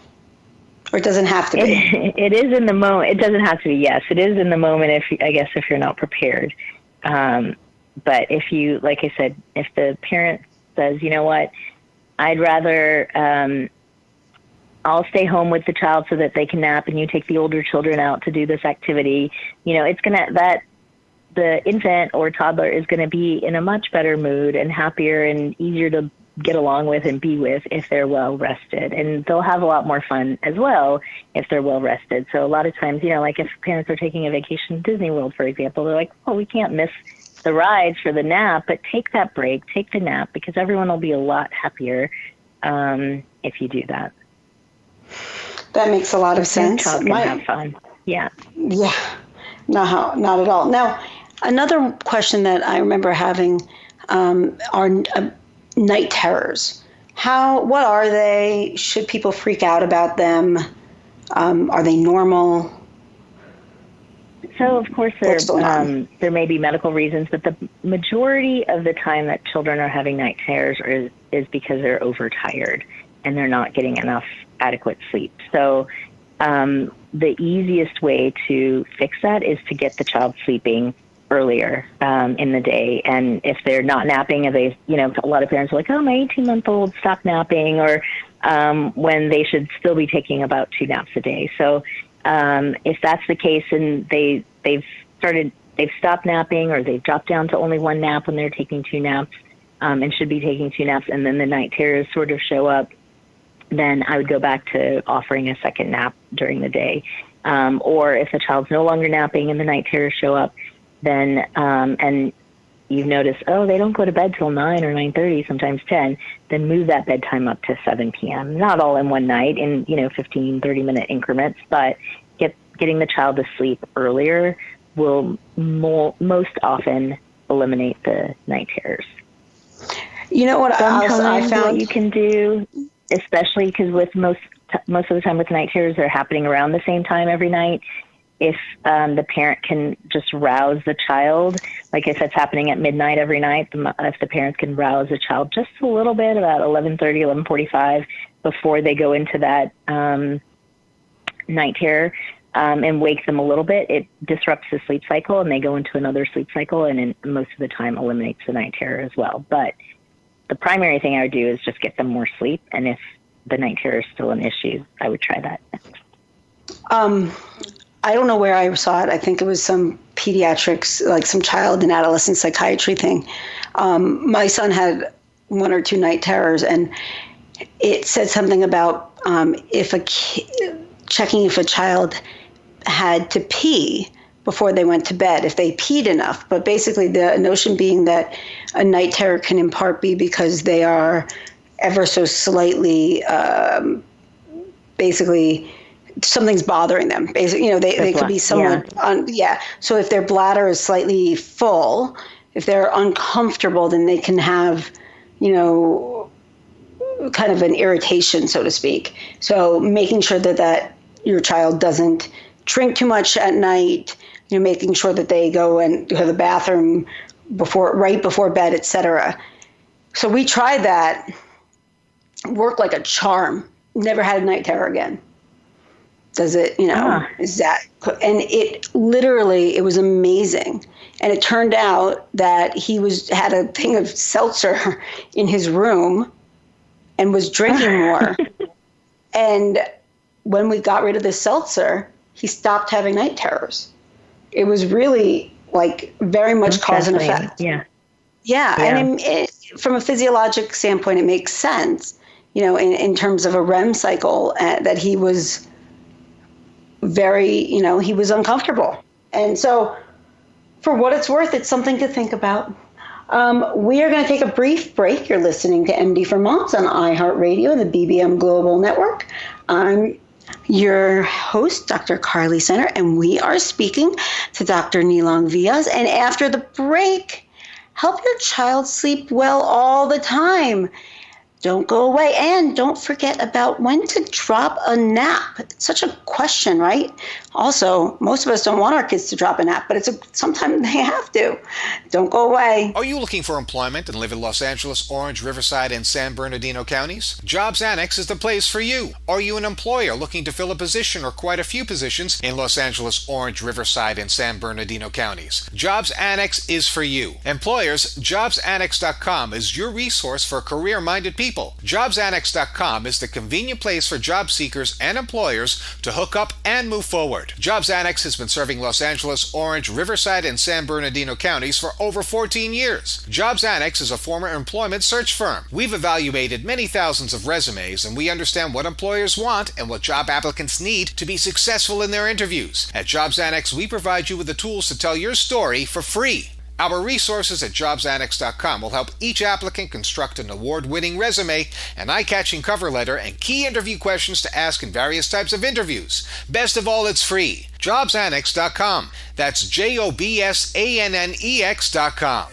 or it doesn't have to be. It is in the moment. It doesn't have to be. Yes, it is in the moment. If you're not prepared. But if you, like I said, if the parent says, you know what, I'd rather, I'll stay home with the child so that they can nap, and you take the older children out to do this activity, the infant or toddler is going to be in a much better mood and happier and easier to get along with and be with if they're well rested. And they'll have a lot more fun as well if they're well rested. So a lot of times, like if parents are taking a vacation to Disney World, for example, they're like, oh, we can't miss the rides for the nap, but take that break, take the nap, because everyone will be a lot happier if you do that. That makes a lot of sense. Your child can have fun. Yeah. Yeah. Not at all. Now, another question that I remember having are night terrors. What are they? Should people freak out about them? Are they normal? So, of course, there may be medical reasons, but the majority of the time that children are having night terrors is because they're overtired and they're not getting enough adequate sleep. So the easiest way to fix that is to get the child sleeping earlier in the day. And if they're not napping, a lot of parents are like, oh, my 18-month-old stopped napping, or when they should still be taking about 2 naps a day. So if that's the case and they've stopped napping, or they've dropped down to only 1 nap when they're taking 2 naps and should be taking 2 naps, and then the night terrors sort of show up, then I would go back to offering a second nap during the day. Or if the child's no longer napping and the night terrors show up, then and you've noticed, they don't go to bed till 9 or 9:30, sometimes 10, then move that bedtime up to 7 p.m. Not all in one night, in 15, 30-minute increments, but getting the child to sleep earlier will most often eliminate the night terrors. You know what I found what you can do, especially because with most of the time with night terrors, they're happening around the same time every night. If the parent can just rouse the child, like if it's happening at midnight every night, if the parents can rouse the child just a little bit, about 11:30, 11:45, before they go into that night terror, and wake them a little bit, it disrupts the sleep cycle, and they go into another sleep cycle, and most of the time eliminates the night terror as well. But the primary thing I would do is just get them more sleep, and if the night terror is still an issue, I would try that next. I don't know where I saw it. I think it was some pediatrics, like some child and adolescent psychiatry thing. My son had 1 or 2 night terrors, and it said something about checking if a child had to pee before they went to bed, if they peed enough. But basically the notion being that a night terror can in part be because they are ever so slightly, basically something's bothering them. Basically, they could be somewhat, So if their bladder is slightly full, if they're uncomfortable, then they can have, kind of an irritation, so to speak. So making sure that your child doesn't drink too much at night, making sure that they go and go to the bathroom right before bed, etc. So we tried that. Worked like a charm. Never had a night terror again. Does it, is that, and it was amazing. And it turned out that he had a thing of seltzer in his room and was drinking more. And when we got rid of the seltzer, he stopped having night terrors. It was really very much cause and effect. Yeah. And from a physiologic standpoint, it makes sense, in terms of a REM cycle, that he was very, he was uncomfortable. And so for what it's worth, it's something to think about. We are going to take a brief break. You're listening to MD for Moms on iHeartRadio and the BBM Global Network. I'm your host, Dr. Carly Snyder, and we are speaking to Dr. Nilong Vyas. And after the break, help your child sleep well all the time. Don't go away. And don't forget about when to drop a nap. It's such a question, right? Also, most of us don't want our kids to drop a nap, but sometimes they have to. Don't go away. Are you looking for employment and live in Los Angeles, Orange, Riverside, and San Bernardino counties? Jobs Annex is the place for you. Are you an employer looking to fill a position or quite a few positions in Los Angeles, Orange, Riverside, and San Bernardino counties? Jobs Annex is for you. Employers, JobsAnnex.com is your resource for career-minded people. JobsAnnex.com is the convenient place for job seekers and employers to hook up and move forward. Jobs Annex has been serving Los Angeles, Orange, Riverside, and San Bernardino counties for over 14 years. Jobs Annex is a former employment search firm. We've evaluated many thousands of resumes, and we understand what employers want and what job applicants need to be successful in their interviews. At Jobs Annex, we provide you with the tools to tell your story for free. Our resources at JobsAnnex.com will help each applicant construct an award-winning resume, an eye-catching cover letter, and key interview questions to ask in various types of interviews. Best of all, it's free. JobsAnnex.com. That's JobsAnnex.com.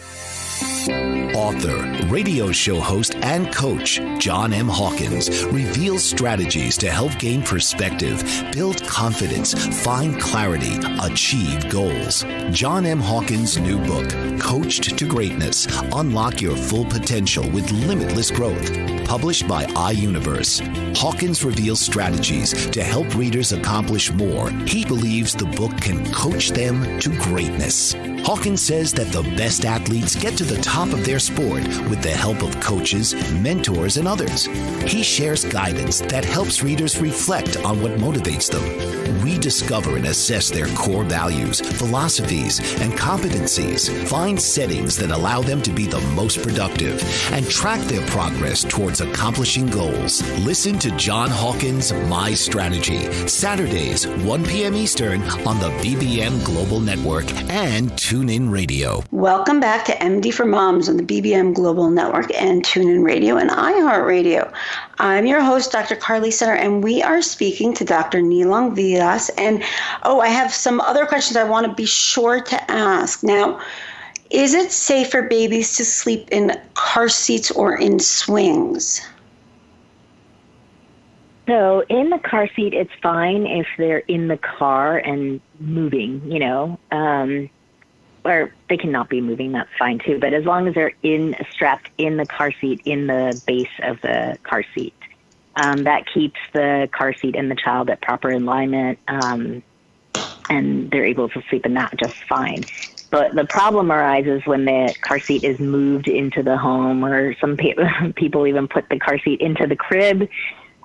Author, radio show host, and coach John M. Hawkins reveals strategies to help gain perspective, build confidence, find clarity, achieve goals. John M. Hawkins' new book, Coached to Greatness, Unlock Your Full Potential with Limitless Growth, published by iUniverse. Hawkins reveals strategies to help readers accomplish more. He believes the book can coach them to greatness. Hawkins says that the best athletes get to the top of their sport with the help of coaches, mentors, and others. He shares guidance that helps readers reflect on what motivates them. We discover and assess their core values, philosophies, and competencies, find settings that allow them to be the most productive, and track their progress towards accomplishing goals. Listen to John Hawkins' My Strategy, Saturdays, 1 p.m. Eastern on the BBM Global Network and TuneIn Radio. Welcome back to MD for Moms on the BBM Global Network and TuneIn Radio and iHeartRadio. I'm your host, Dr. Carly Snyder, and we are speaking to Dr. Nilong Vyas. And, I have some other questions I want to be sure to ask. Now, is it safe for babies to sleep in car seats or in swings? So in the car seat, it's fine if they're in the car and moving, or they cannot be moving, that's fine too. But as long as they're strapped in the car seat, in the base of the car seat, that keeps the car seat and the child at proper alignment, and they're able to sleep in that just fine. But the problem arises when the car seat is moved into the home, or some people even put the car seat into the crib.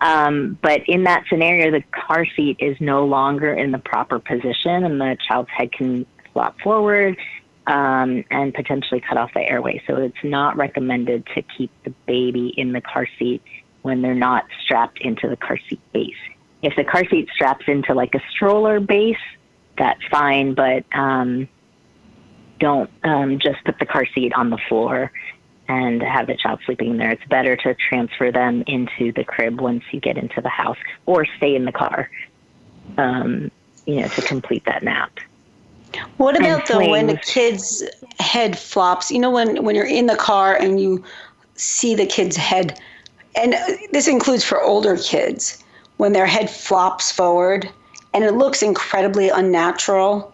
But in that scenario, the car seat is no longer in the proper position, and the child's head can flop forward and potentially cut off the airway. So it's not recommended to keep the baby in the car seat when they're not strapped into the car seat base. If the car seat straps into like a stroller base, that's fine, but don't just put the car seat on the floor and have the child sleeping there. It's better to transfer them into the crib once you get into the house, or stay in the car, to complete that nap. What about when the kid's head flops? When you're in the car and you see the kid's head, and this includes for older kids, when their head flops forward and it looks incredibly unnatural,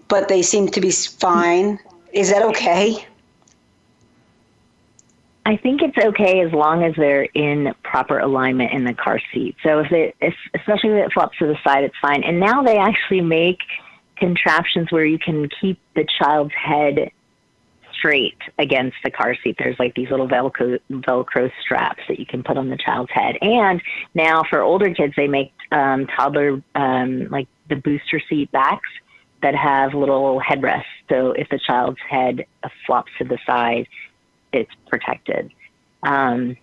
but they seem to be fine. Is that okay? I think it's okay as long as they're in proper alignment in the car seat. So especially if it flops to the side, it's fine. And now they actually make contraptions where you can keep the child's head straight against the car seat. There's like these little Velcro straps that you can put on the child's head. And now for older kids, they make toddler, like the booster seat backs that have little headrests. So if the child's head flops to the side, it's protected. But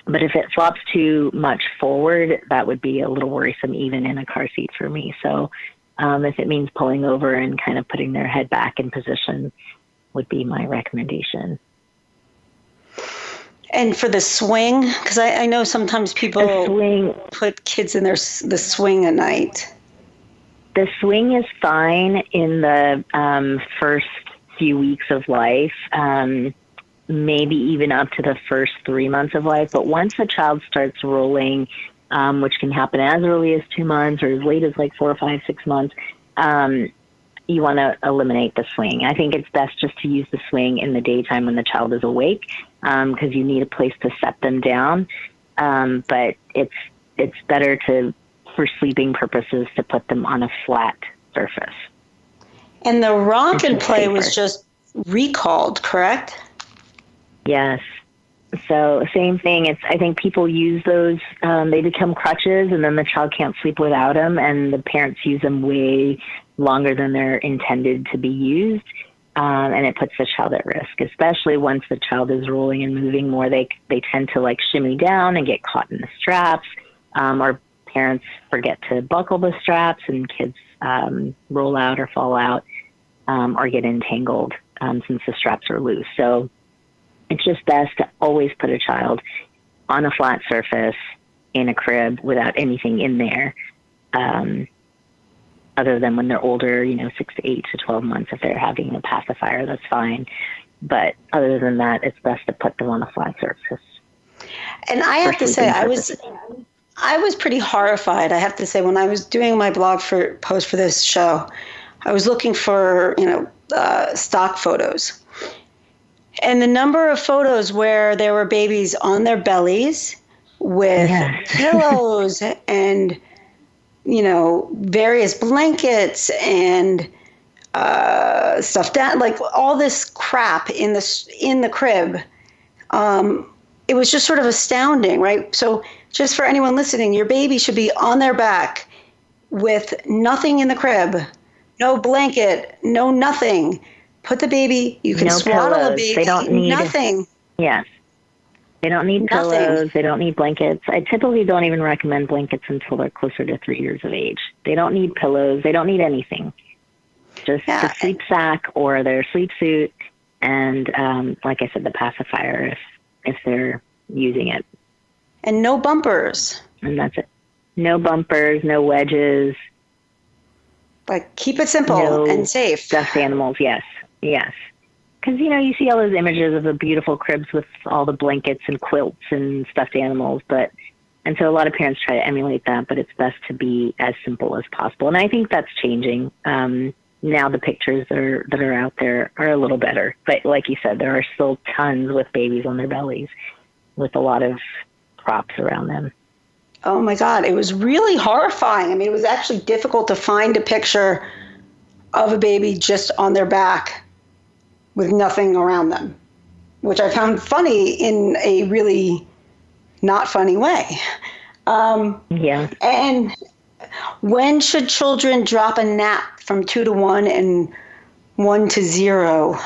if it flops too much forward, that would be a little worrisome even in a car seat for me. So if it means pulling over and kind of putting their head back in position would be my recommendation. And for the swing, because I know sometimes people put kids in the swing at night. The swing is fine in the first few weeks of life. maybe even up to the first 3 months of life. But once a child starts rolling, which can happen as early as 2 months or as late as like 4, 5, 6 months, you want to eliminate the swing. I think it's best just to use the swing in the daytime when the child is awake, because you need a place to set them down. But it's better for sleeping purposes, to put them on a flat surface. And the rock and play was just recalled, correct? Yes. So same thing. I think people use those, they become crutches, and then the child can't sleep without them, and the parents use them way longer than they're intended to be used. And it puts the child at risk, especially once the child is rolling and moving more. They tend to like shimmy down and get caught in the straps, or parents forget to buckle the straps, and kids roll out or fall out, or get entangled since the straps are loose. So it's just best to always put a child on a flat surface in a crib without anything in there, other than when they're older, 6 to 8 to 12 months. If they're having a pacifier, that's fine. But other than that, it's best to put them on a flat surface. And I have to say, I was pretty horrified. I have to say, when I was doing my blog post for this show, I was looking for, stock photos. And the number of photos where there were babies on their bellies with pillows and, various blankets and stuff down, like all this crap in the crib. It was just sort of astounding, right? So just for anyone listening, your baby should be on their back with nothing in the crib, no blanket, no nothing. Put the baby, you can swaddle a baby. They don't need nothing. Yes. They don't need pillows. They don't need blankets. I typically don't even recommend blankets until they're closer to 3 years of age. They don't need pillows. They don't need anything. Just the sleep sack or their sleep suit, and like I said, the pacifier if they're using it. And no bumpers. And that's it. No bumpers, no wedges. Like, keep it simple and safe. Stuffed animals, yes. Because, you see all those images of the beautiful cribs with all the blankets and quilts and stuffed animals. And so a lot of parents try to emulate that, but it's best to be as simple as possible. And I think that's changing. Now the pictures that are out there are a little better. But like you said, there are still tons with babies on their bellies with a lot of props around them. Oh, my God. It was really horrifying. I mean, it was actually difficult to find a picture of a baby just on their back with nothing around them, which I found funny in a really not funny way. And when should children drop a nap from 2 to 1 and 1 to 0?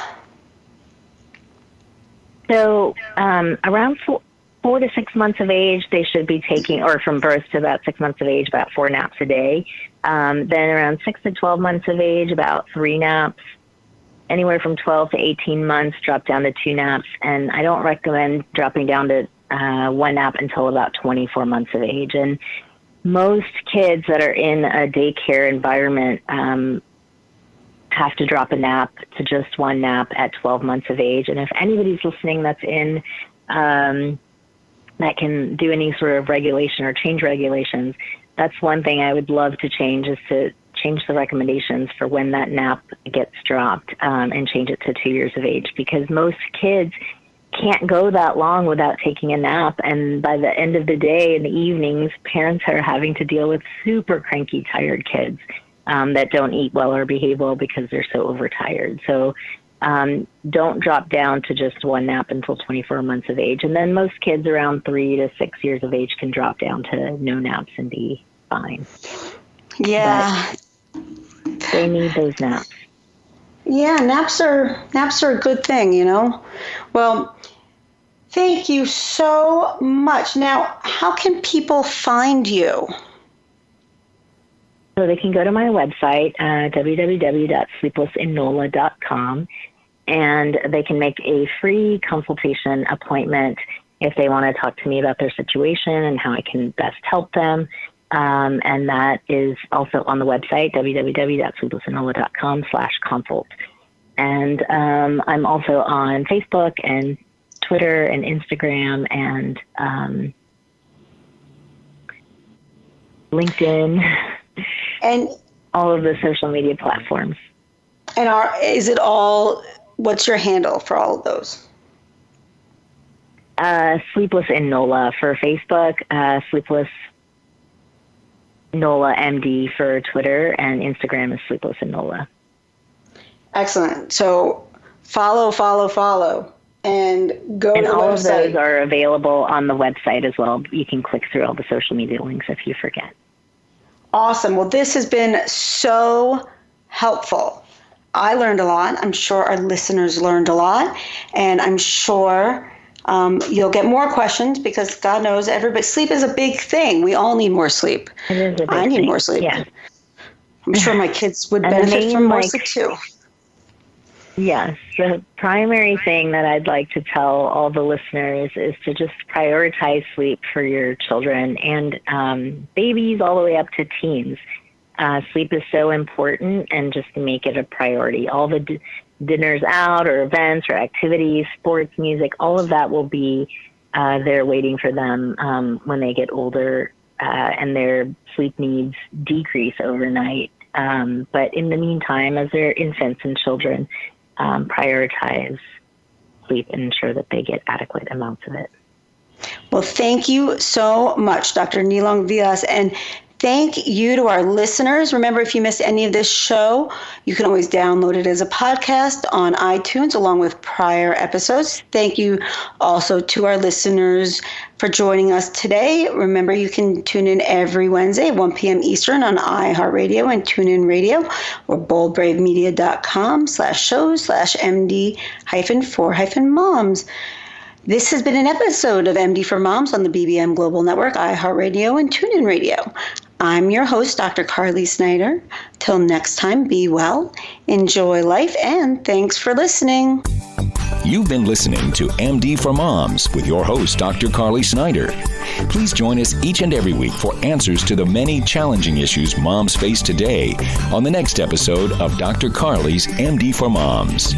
So around 4 to 6 months of age, they should be taking, or from birth to about 6 months of age, about 4 naps a day. Then around 6 to 12 months of age, about 3 naps. Anywhere from 12 to 18 months, drop down to 2 naps. And I don't recommend dropping down to 1 nap until about 24 months of age. And most kids that are in a daycare environment have to drop a nap to just 1 nap at 12 months of age. And if anybody's listening that's in that can do any sort of regulation or change regulations, that's one thing I would love to change, is to change the recommendations for when that nap gets dropped, and change it to 2 years of age, because most kids can't go that long without taking a nap. And by the end of the day, in the evenings, parents are having to deal with super cranky, tired kids that don't eat well or behave well because they're so overtired. So don't drop down to just 1 nap until 24 months of age. And then most kids around 3 to 6 years of age can drop down to no naps and be fine. Yeah. But they need those naps. Yeah, naps are a good thing, Well, thank you so much. Now, how can people find you? So they can go to my website, www.sleeplessinola.com, and they can make a free consultation appointment if they want to talk to me about their situation and how I can best help them. And that is also on the website, www.sleeplessinola.com/consult. And I'm also on Facebook and Twitter and Instagram and LinkedIn, and all of the social media platforms. And what's your handle for all of those? Sleepless and NOLA for Facebook, Sleepless NOLA MD for Twitter, and Instagram is Sleepless and NOLA. Excellent. So follow, and go to the website. And all of those are available on the website as well. You can click through all the social media links if you forget. Awesome. Well, this has been so helpful. I learned a lot. I'm sure our listeners learned a lot. And I'm sure you'll get more questions because God knows sleep is a big thing. We all need more sleep. It is a big I need thing. more sleep. Yeah. I'm sure my kids would benefit from more sleep too. Yes. The primary thing that I'd like to tell all the listeners is to just prioritize sleep for your children and babies all the way up to teens. Sleep is so important, and just to make it a priority. All the dinners out or events or activities, sports, music, all of that will be there waiting for them when they get older and their sleep needs decrease overnight. But in the meantime, as they're infants and children, prioritize sleep and ensure that they get adequate amounts of it. Well, thank you so much, Dr. Nilong Vyas, and thank you to our listeners. Remember, if you missed any of this show, you can always download it as a podcast on iTunes along with prior episodes. Thank you also to our listeners for joining us today. Remember, you can tune in every Wednesday at 1 p.m. Eastern on iHeartRadio and TuneIn Radio or boldbravemedia.com/MD-4-moms. This has been an episode of MD for Moms on the BBM Global Network, iHeartRadio, and TuneIn Radio. I'm your host, Dr. Carly Snyder. Till next time, be well, enjoy life, and thanks for listening. You've been listening to MD for Moms with your host, Dr. Carly Snyder. Please join us each and every week for answers to the many challenging issues moms face today on the next episode of Dr. Carly's MD for Moms.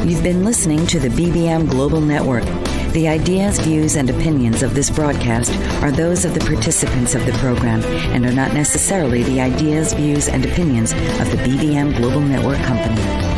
You've been listening to the BBM Global Network. The ideas, views, and opinions of this broadcast are those of the participants of the program and are not necessarily the ideas, views, and opinions of the BBM Global Network Company.